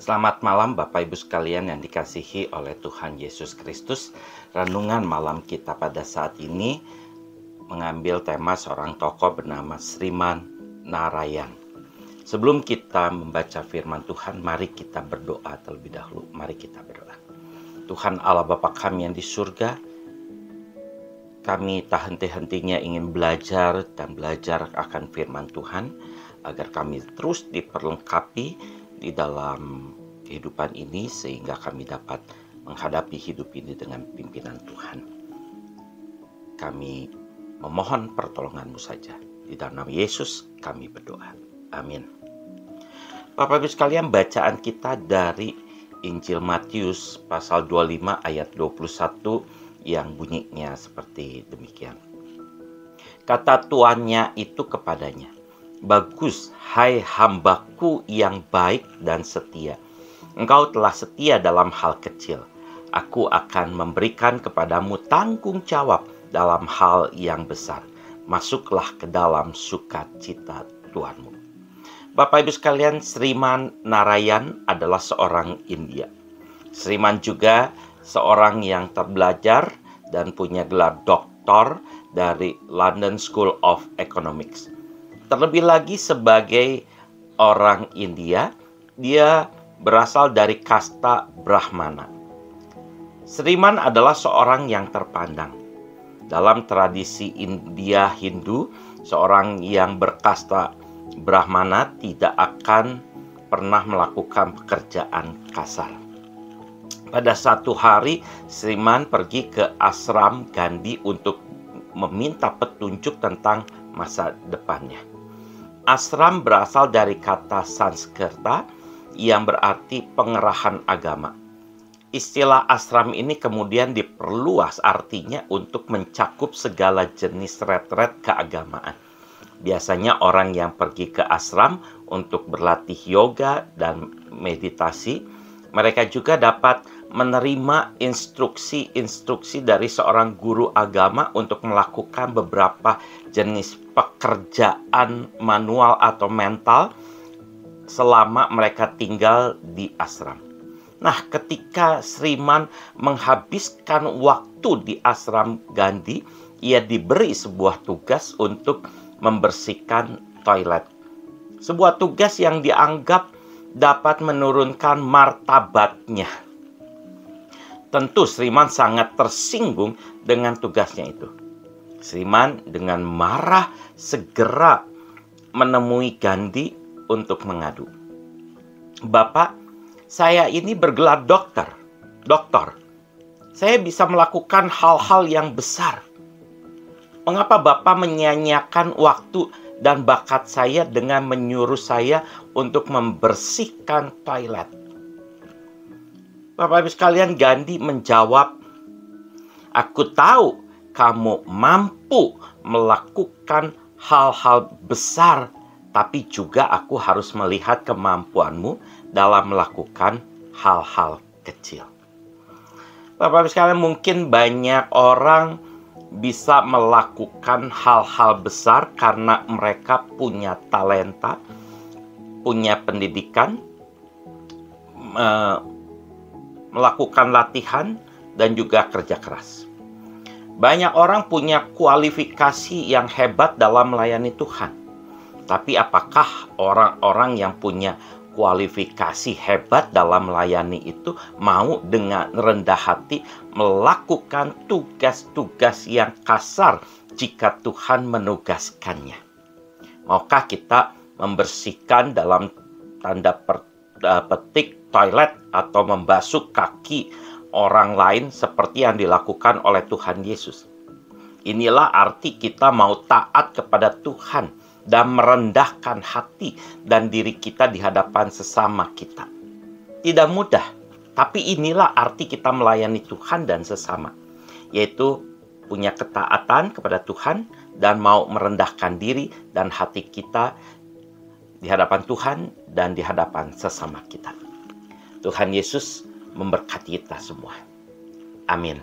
Selamat malam Bapak Ibu sekalian yang dikasihi oleh Tuhan Yesus Kristus. Renungan malam kita pada saat ini mengambil tema seorang tokoh bernama Sriman Narayan. Sebelum kita membaca firman Tuhan, mari kita berdoa terlebih dahulu. Mari kita berdoa. Tuhan Allah Bapa kami yang di surga, kami tak henti-hentinya ingin belajar dan belajar akan firman Tuhan, agar kami terus diperlengkapi di dalam kehidupan ini, sehingga kami dapat menghadapi hidup ini dengan pimpinan Tuhan. Kami memohon pertolongan-Mu saja. Di dalam nama Yesus kami berdoa. Amin. Bapak Ibu sekalian, bacaan kita dari Injil Matius pasal 25 ayat 21 yang bunyinya seperti demikian. Kata tuannya itu kepadanya, "Bagus, hai hambaku yang baik dan setia. Engkau telah setia dalam hal kecil. Aku akan memberikan kepadamu tanggung jawab dalam hal yang besar. Masuklah ke dalam sukacita Tuhanmu." Bapak Ibu sekalian, Sriman Narayan adalah seorang India. Sriman juga seorang yang terbelajar dan punya gelar doktor dari London School of Economics. Terlebih lagi sebagai orang India, dia berasal dari kasta Brahmana. Sriman adalah seorang yang terpandang. Dalam tradisi India Hindu, seorang yang berkasta Brahmana tidak akan pernah melakukan pekerjaan kasar. Pada satu hari, Sriman pergi ke ashram Gandhi untuk meminta petunjuk tentang masa depannya. Ashram berasal dari kata Sanskerta yang berarti pengerahan agama. Istilah ashram ini kemudian diperluas artinya untuk mencakup segala jenis retret keagamaan. Biasanya orang yang pergi ke ashram untuk berlatih yoga dan meditasi, mereka juga dapat menerima instruksi-instruksi dari seorang guru agama untuk melakukan beberapa jenis pekerjaan manual atau mental selama mereka tinggal di ashram. Nah, ketika Sriman menghabiskan waktu di ashram Gandhi, ia diberi sebuah tugas untuk membersihkan toilet. Sebuah tugas yang dianggap dapat menurunkan martabatnya. Tentu Sriman sangat tersinggung dengan tugasnya itu. Sriman dengan marah segera menemui Gandhi untuk mengadu. "Bapak, saya ini bergelar dokter. Saya bisa melakukan hal-hal yang besar. Mengapa Bapak menyia-nyiakan waktu dan bakat saya dengan menyuruh saya untuk membersihkan toilet?" Bapak Ibu sekalian, Gandhi menjawab, "Aku tahu kamu mampu melakukan hal-hal besar, tapi juga aku harus melihat kemampuanmu dalam melakukan hal-hal kecil." Bapak Ibu sekalian, mungkin banyak orang bisa melakukan hal-hal besar karena mereka punya talenta, punya pendidikan, melakukan latihan, dan juga kerja keras. Banyak orang punya kualifikasi yang hebat dalam melayani Tuhan. Tapi apakah orang-orang yang punya kualifikasi hebat dalam melayani itu mau dengan rendah hati melakukan tugas-tugas yang kasar jika Tuhan menugaskannya? Maukah kita membersihkan dalam tanda petik toilet atau membasuh kaki orang lain seperti yang dilakukan oleh Tuhan Yesus? Inilah arti kita mau taat kepada Tuhan dan merendahkan hati dan diri kita di hadapan sesama kita. Tidak mudah, tapi inilah arti kita melayani Tuhan dan sesama, yaitu punya ketaatan kepada Tuhan dan mau merendahkan diri dan hati kita di hadapan Tuhan dan di hadapan sesama kita. Tuhan Yesus memberkati kita semua. Amin.